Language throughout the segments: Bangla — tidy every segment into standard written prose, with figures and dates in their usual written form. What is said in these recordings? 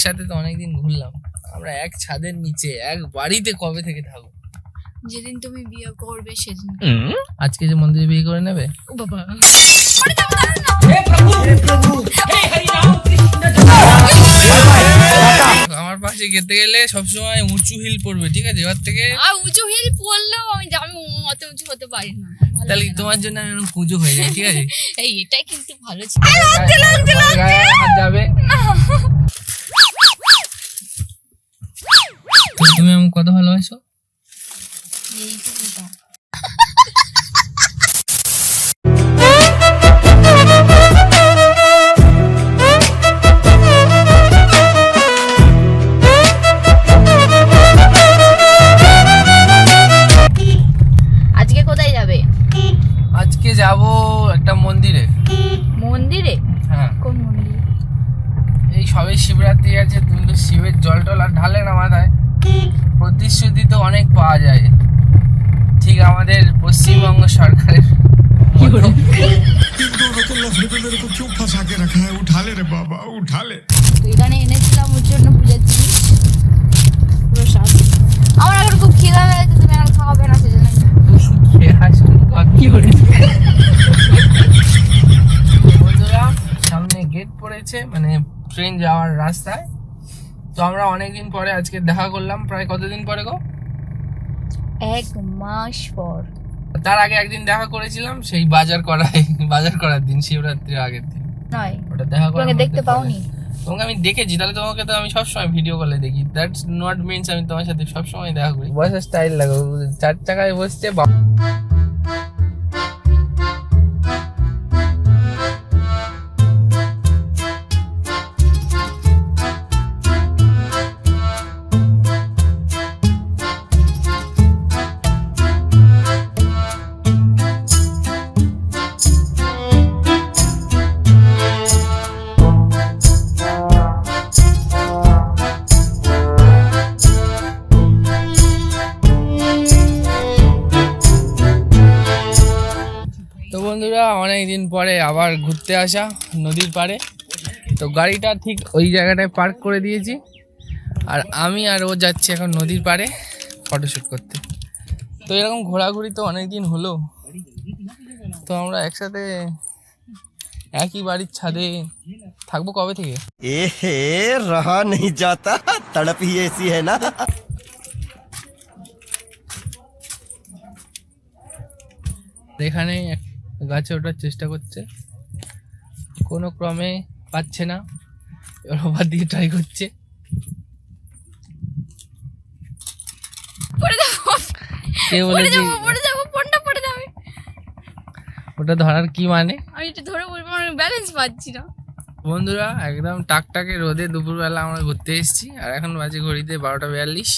একসাথে তো অনেকদিন ঘুরলাম, আমরা এক ছাদের নিচে এক বাড়িতে কবে থেকে থাকবো? যেদিন তুমি বিয়ে করবে সেদিন। আজকে যে মন্দিরে বিয়ে করে নেবে? ও বাবা, আমার পাশে যেতে গেলে সবসময় উঁচু হিল পড়বে, ঠিক আছে? এবার থেকে আর উঁচু হিল পরলেও আমি অত উঁচু হতে পারি না। তাহলে তোমার জন্য আমি এরকম পুজো হয়ে যায়, ঠিক আছে? এই এটাই কিন্তু ভালো ছিল। গায়ে হাত যাবে। তুমি আমাকে কত ভালোবাসো? এইটুকুটা। আজকে কোথায় যাবে? আজকে যাব একটা মন্দিরে। মন্দিরে? হ্যাঁ। কোন মন্দির? এই সবে শিবরাত্রি আছে, তুমি তো শিবের জল টল আর ঢালে না মাথায়। প্রতিশ্রুতি তো অনেক পাওয়া যায়, ঠিক আমাদের পশ্চিমবঙ্গ সরকারের। তো এখানে এনেছিলাম ওর জন্য পূজার জিনিস, প্রসাদ। আমার এখন খুব খিদা পেয়েছে, তুমি এখন খাওয়াবে না সেজন্য। বন্ধুরা, সামনে গেট পড়েছে, মানে ট্রেন যাওয়ার রাস্তায়। তো আমরা অনেকদিন পরে আজকে দেখা করলাম। প্রায় কতদিন পরে গো? 1 মাস পর। তার আগে একদিন দেখা করেছিলাম, সেই বাজার করার দিন, শিবরাত্রির আগের দিন। নয়, ওটা দেখা করার তোমাকে দেখতে পাওনি? তোমাকে আমি দেখেছি, তাহলে তোমাকে তো আমি সবসময় ভিডিও কলে দেখি। দ্যাটস নট মিনস আমি তোমার সাথে সবসময় দেখা করি। বয়সের স্টাইল লাগো, 4 চাকায় বসছে। তো বন্ধুরা, অনেকদিন পরে আবার ঘুরতে আসা নদীর পাড়ে। তো গাড়িটা ঠিক ওই জায়গাটায় পার্ক করে দিয়েছি, আর আমি আর ও যাচ্ছি এখন নদীর পাড়ে ফটোশ্যুট করতে। তো এরকম ঘোরাঘুরি তো অনেকদিন হলো, তো আমরা একসাথে একই বাড়ির ছাদে থাকবো কবে থেকে? रहा नहीं जाता, तड़प ही ऐसी है ना। এখানে গাছে ওঠার চেষ্টা করছে, কোনো ক্রমে পাচ্ছে না, ওভার দিয়ে ট্রাই করছে। পড়ে যাবো, কে বলেছে? পড়ে যাবো, ফোনটা পড়ে যাবে। ওটা ধরার কি মানে? আমি একটু ধরে বলবো, আমি ব্যালেন্স পাচ্ছি না। বন্ধুরা, একদম টাকটাকে রোদে দুপুরবেলা আমরা ঘুরতে এসেছি, আর এখন বাজে ঘড়িতে 12:42।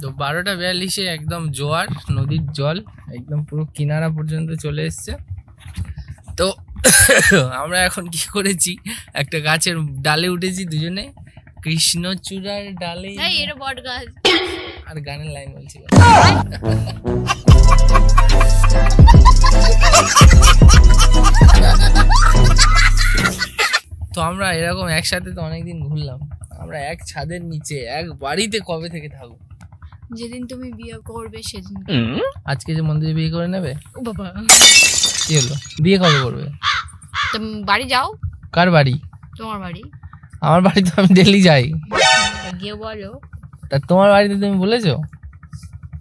তো 12:42-এ একদম জোয়ার, নদীর জল একদম পুরো কিনারা পর্যন্ত চলে এসছে। তো আমরা এখন কি করেছি, একটা গাছের ডালে উঠেছি দুজনে, কৃষ্ণচূড়ার ডালে। এটা বট গাছ। আর গানের লাইন বলছিল। তো আমরা এরকম একসাথে তো অনেকদিন ঘুরলাম, আমরা এক ছাদের নিচে এক বাড়িতে কবে থেকে থাকবো? যেদিন তুমি বিয়ে করবে সেদিন। আজকে যে মন্দিরে বিয়ে করে নেবে? ও বাবা, কি হলো, বিয়ে কবে করবে? তুমি বাড়ি যাও। কার বাড়ি? তোমার বাড়ি। আমার বাড়ি তো আমি ডেলি যাই। গিয়ে বলো। তা তোমার বাড়িতে তুমি বলেছো?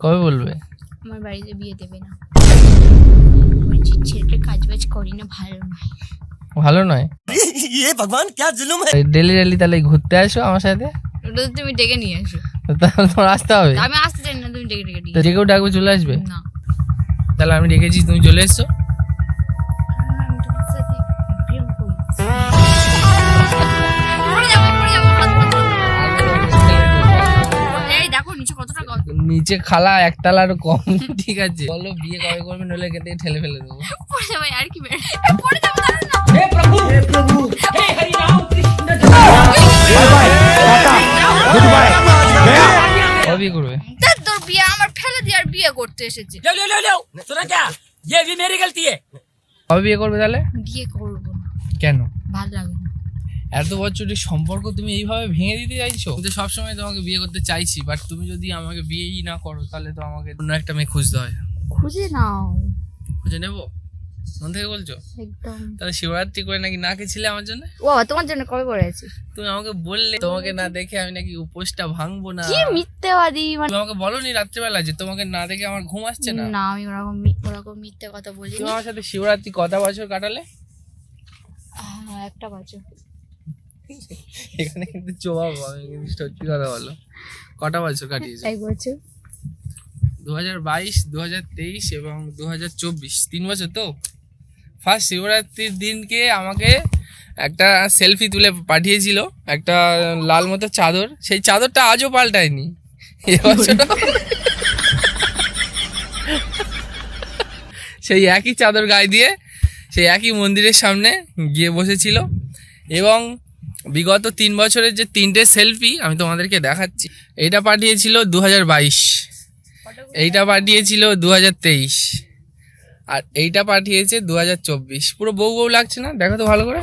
কবে বলবে? আমার বাড়িতে বিয়ে দেবে না, বলছি ছেলেটা কাজ বাজ করি না, ভালো নয়। ভালো নয়? ये भगवान क्या जुल्म है। ডেলি ডেলি তাহলে ঘুরতে আসো আমার সাথে। ওটা তো তুমি ডেকে নিয়ে আসো। তাহলে তোমার আসতে হবে। আমি আসতে চাই না, তুমি ডেকে ডেকে নিয়ে তো যে কেউ ডাকবে চলে আসবে? না। তাহলে আমি ডেকেছি, তুমি চলে এসছো। আমি তোমার সাথে প্রেম করি। পড়ে যাবো, পড়ে যাবো। এই দেখো নিচে কতটা গর্ত। নিচে খালা একতলার কম, ঠিক আছে? বলো বিয়ে কবে করবে, নইলে এখান থেকে ঠেলে ফেলে দেবো। পড়ে যাবো আর কি বের। পড়ে যাবো না। কবে বিয়ে করবে? তোর বিয়ে আমার ফেলে দিয়ে আর বিয়ে করতে এসেছে। सुना क्या, ये भी मेरी गलती है। কবে বিয়ে করবে তাহলে? বিয়ে করবো না, কেন? ভালো লাগে না। এত বছরের সম্পর্ক তুমি এইভাবে ভেঙে দিতে চাইছো? আমি তো সবসময় তোমাকে বিয়ে করতে চাইছি, বাট তুমি যদি আমাকে বিয়েই না করো তাহলে তো আমাকে অন্য একটা মেয়ে খুঁজতে হয়। খুঁজে নাও। খুঁজে নেবো? মন থেকে বলছো? একদম। তাহলে শিবরাত্রি করে নাকি না খেয়েছিলে আমার জন্য? ও তোমার জন্য কবে করে আছি? তুমি আমাকে বললে তোমাকে না দেখে আমি নাকি উপোসটা ভাঙবো না। কি মিথ্যেবাদী মানে। তুমি আমাকে বলোনি রাত্রিবেলা যে তোমাকে না দেখে আমার ঘুম আসছে না? না আমি ওরকম মিথ্যে কথা বলিনি। তুমি আমার সাথে শিবরাত্রি কত বছর কাটালে? একটা বছর। এখানে কিন্তু জবাব আমি কিন্তু সত্যি কথা বলো, কটা বছর কাটিয়েছো? 1 বছর। 2022, 2023 এবং 2024, 3 বছর তো। ফার্স্ট শিবরাত্রির দিনকে আমাকে একটা সেলফি তুলে পাঠিয়েছিল, একটা লাল মতো চাদর, সেই চাদরটা আজও পাল্টায়নি। এবছর সেই একই চাদর গায়ে দিয়ে সেই একই মন্দিরের সামনে গিয়ে বসেছিল। এবং বিগত 3 বছরের যে 3টে সেলফি আমি তোমাদেরকে দেখাচ্ছি। এইটা পাঠিয়েছিল 2022, এইটা পাঠিয়েছিল 2023, আর এইটা পাঠিয়েছে 2024। পুরো বউ বউ লাগছে না? দেখো তো ভালো করে।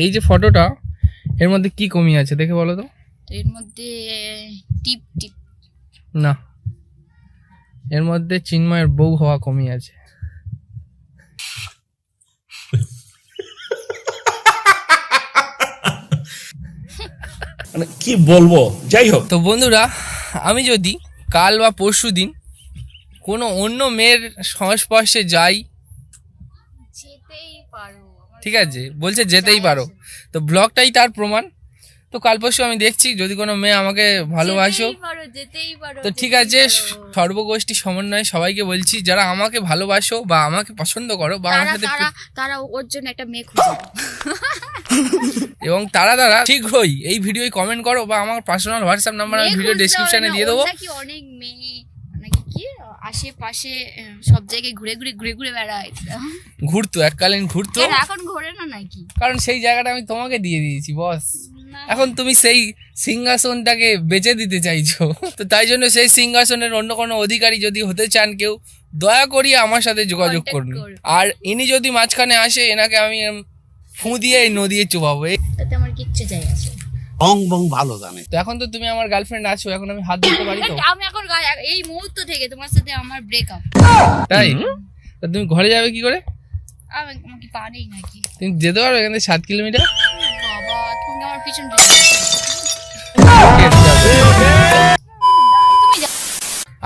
এই যে ফটোটা, এর মধ্যে কি কমি আছে দেখে বলো তো? এর মধ্যে টিপ টিপ না, এর মধ্যে চিন্ময়ের বউ হওয়া কমি আছে। মানে কি বলবো, যাই হোক। তো বন্ধুরা, আমি যদি কাল বা পরশু দিন কোনো অন্য মেয়ের সংস্পর্শে যাই, যেতেই পারো। ঠিক আছে, বলছে যেতেই পারো, তো ব্লগটাই তার প্রমাণ। তো কাল পরশু আমি দেখছি যদি কোনো মেয়ে আমাকে ভালোবাসো, যেতেই পারো। তো ঠিক আছে, সর্বগোষ্ঠী সমন্বয়ে সবাইকে বলছি, যারা আমাকে ভালোবাসো বা আমাকে পছন্দ করো বা আমার সাথে তারা ওর জন্য একটা মেয়ে খুঁজে এবং তারা শীঘ্রই এই ভিডিওয় কমেন্ট করো বা আমার পার্সোনাল হোয়াটসঅ্যাপ নাম্বার আমি ভিডিও ডেসক্রিপশনে দিয়ে দেবো। নাকি অনেক মেয়ে নাকি কি আশেপাশে সব জায়গায় ঘুরে ঘুরে বেড়ায়। ঘুরতো, এককালীন ঘুরতো, এখন ঘোরে না নাকি? কারণ সেই জায়গাটা আমি তোমাকে দিয়ে দিয়েছি বস। এখন তুমি সেই সিংহাসনটাকে বেচে দিতে চাইছো, তো তাই জন্য সেই সিংহাসনের অন্য কোনো অধিকারী যদি হতে চান কেউ, দয়া করি আমার সাথে যোগাযোগ করুন। আর ইনি যদি মাঝখানে আসে, এনাকে আমি ফু দিয়ে এই নদীয়ে চুবাবো। তাতে আমার কিচ্ছু যায় আসে। বং বং ভালো জানে। তো এখন তো তুমি আমার গার্লফ্রেন্ড আছো, এখন আমি হাত ধরতে পারি তো? আমি এখন এই মুহূর্ত থেকে তোমার সাথে আমার ব্রেকআপ। তাই? তো তুমি ঘরে যাবে কি করে? আমাকে পা নেই নাকি? তুমি যেতে পারবে এখান থেকে 7 কিলোমিটার? বাবা তুমি আমার পিছন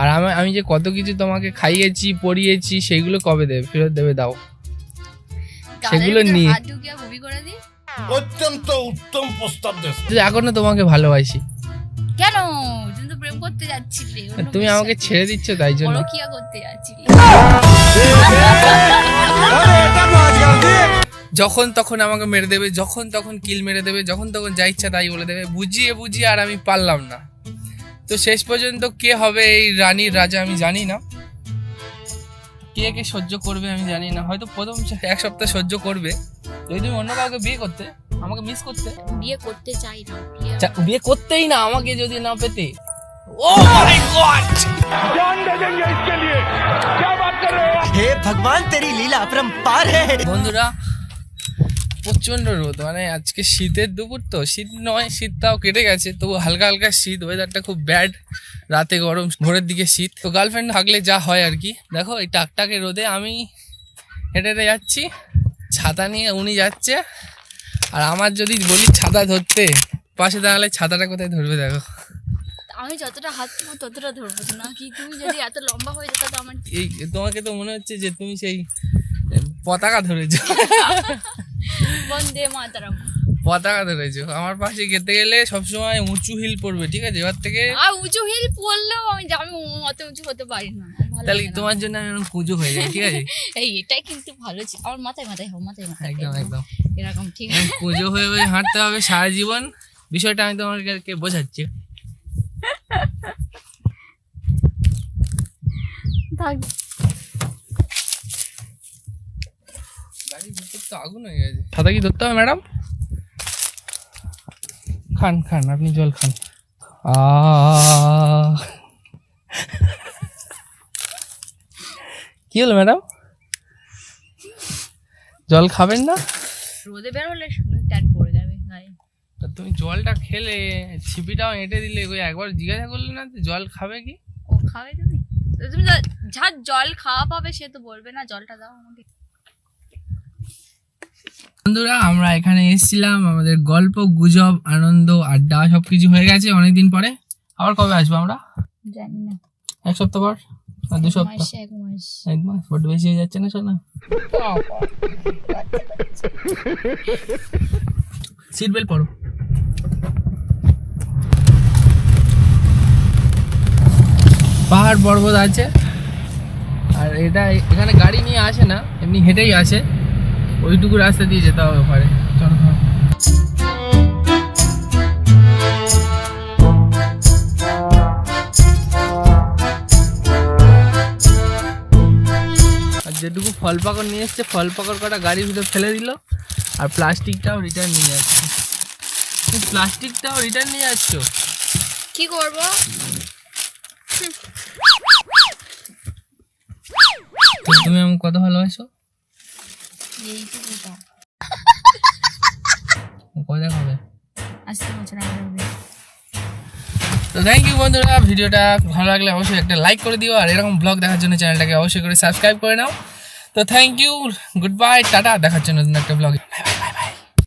আর আমি যে কত কিছু তোমাকে খাইয়েছি পরিয়েছি, সেইগুলো কবে দেবে, ফেরত দেবে? দাও সেগুলো নিয়ে। অত্যন্ত উত্তম প্রস্তাব দিয়েছে। এখনো তোমাকে ভালোবাসি। কেন? তুমি তো প্রেম করতে যাচ্ছিলে, তুমি আমাকে ছেড়ে দিচ্ছ তাই জন্য। কিয়া করতে যাচ্ছিলে। যখন তখন আমাকে মেরে দেবে, যখন তখন কিল মেরে দেবে, যখন তখন যা ইচ্ছা তাই বলে দেবে, বুঝিয়ে আর আমি পারলাম না। তো শেষ পর্যন্ত কে হবে এই রানীর রাজা আমি জানি না, কে সহ্য করবে আমি জানি না। হয়তো প্রথম 1 সপ্তাহ সহ্য করবে, যদি তুমি অন্য কাউকে বিয়ে করতে, আমাকে মিস করতে। বিয়ে করতে চাই না, বিয়ে করতেই না আমাকে যদি না পেতে। ও মাই গড, हे भगवान तेरी लीला अपरंपार है। বন্ধুরা প্রচন্ড রোদ, মানে আজকে শীতের দুপুর তো, শীত নয়, শীতটাও কেটে গেছে, তবু হালকা হালকা শীত, ওয়েদারটা খুব ব্যাড, রাতে গরম, ভোরের দিকে শীত। তো গার্লফ্রেন্ড থাকলে যা হয় আর কি। দেখো এই টাকটাকে রোদে আমি হেঁটে হেঁটে যাচ্ছি, ছাতা নিয়ে উনি যাচ্ছে, আর আমার যদি বলি ছাতা ধরতে, পাশে দাঁড়ালে ছাতাটা কোথায় ধরবে দেখো। আমি যতটা হাত দেবো ততটা ধরবো না কি? তুমি যদি এত লম্বা হয়ে যেত তো আমার এই তোমাকে তো মনে হচ্ছে যে তুমি সেই পতাকা ধরেছো। বন্দে মাতরম পতাকা ধরেছো। আমার পাশে যেতে গেলে সবসময় উঁচু হিল পড়বে, ঠিক আছে? এবার থেকে আর উঁচু হিল পরলেও আমি অত উঁচু হতে পারি না। তাহলে তোমার জন্য আমি পুজো হয়ে যাই, ঠিক আছে? এটাই কিন্তু ভালো ছিল। আমার মাথায় একদম এরকম ঠিক আছে। পুজো হয়ে হাঁটতে হবে সারা জীবন, বিষয়টা আমি তোমাকে বোঝাচ্ছি। গাড়ির ভিতর তো আগুন হয়ে গেছে। ছাতা কি ধরতে হবে ম্যাডাম? খান আপনি জল খান। কি হলো ম্যাডাম, জল খাবেন না? রোদে বের হলে ট্যান পড়ে যাবে গায়ে। তা তুমি জলটা খেলে ছিপিটাও এঁটে দিলে ওই একবার জিজ্ঞাসা করলে না যে জল খাবে কি? ও খাবে তুমি? তো তুমি যা জল খাওয়া পাবে সে তো বলবে না জলটা দাও আমাকে। বন্ধুরা আমরা এখানে এসেছিলাম, আমাদের গল্প গুজব আনন্দ আড্ডা সবকিছু হয়ে গেছে অনেকদিন পরে। আবার কবে আসবো আমরা? জানি না, 1 সপ্তাহ পর না 2 সপ্তাহ? মাসে 1 মাস। 1 মাস বড্ড বেশি হয়ে যাচ্ছে না শোনা? সিট বেল্ট পরো। পাহাড় পর্বত আছে আর এটা এখানে গাড়ি নিয়ে আসে না, এমনি হেঁটেই আসে। ওইটুকু রাস্তা দিয়ে যেতে হবে পারে। চলো আর যেটুকু ফল পাকড় নিয়ে এসছে ফল পাকড় কটা গাড়ির ভিতর ফেলে দিল আর প্লাস্টিকটাও রিটার্ন নিয়ে যাচ্ছে। প্লাস্টিকটাও রিটার্ন নিয়ে যাচ্ছ? কি করব? তো তুমি আমাকে কত ভালোবাসো? এইটুকুটা কয় দেখাবে? আসতে বছর আগে হবে। তো থ্যাংক ইউ বন্ধুরা, ভিডিওটা ভালো লাগলে অবশ্যই একটা লাইক করে দিও আর এরকম ব্লগ দেখার জন্য চ্যানেলটাকে অবশ্যই করে সাবস্ক্রাইব করে নাও। তো thank you, good bye, tata, দেখার জন্য নতুন একটা ব্লগে।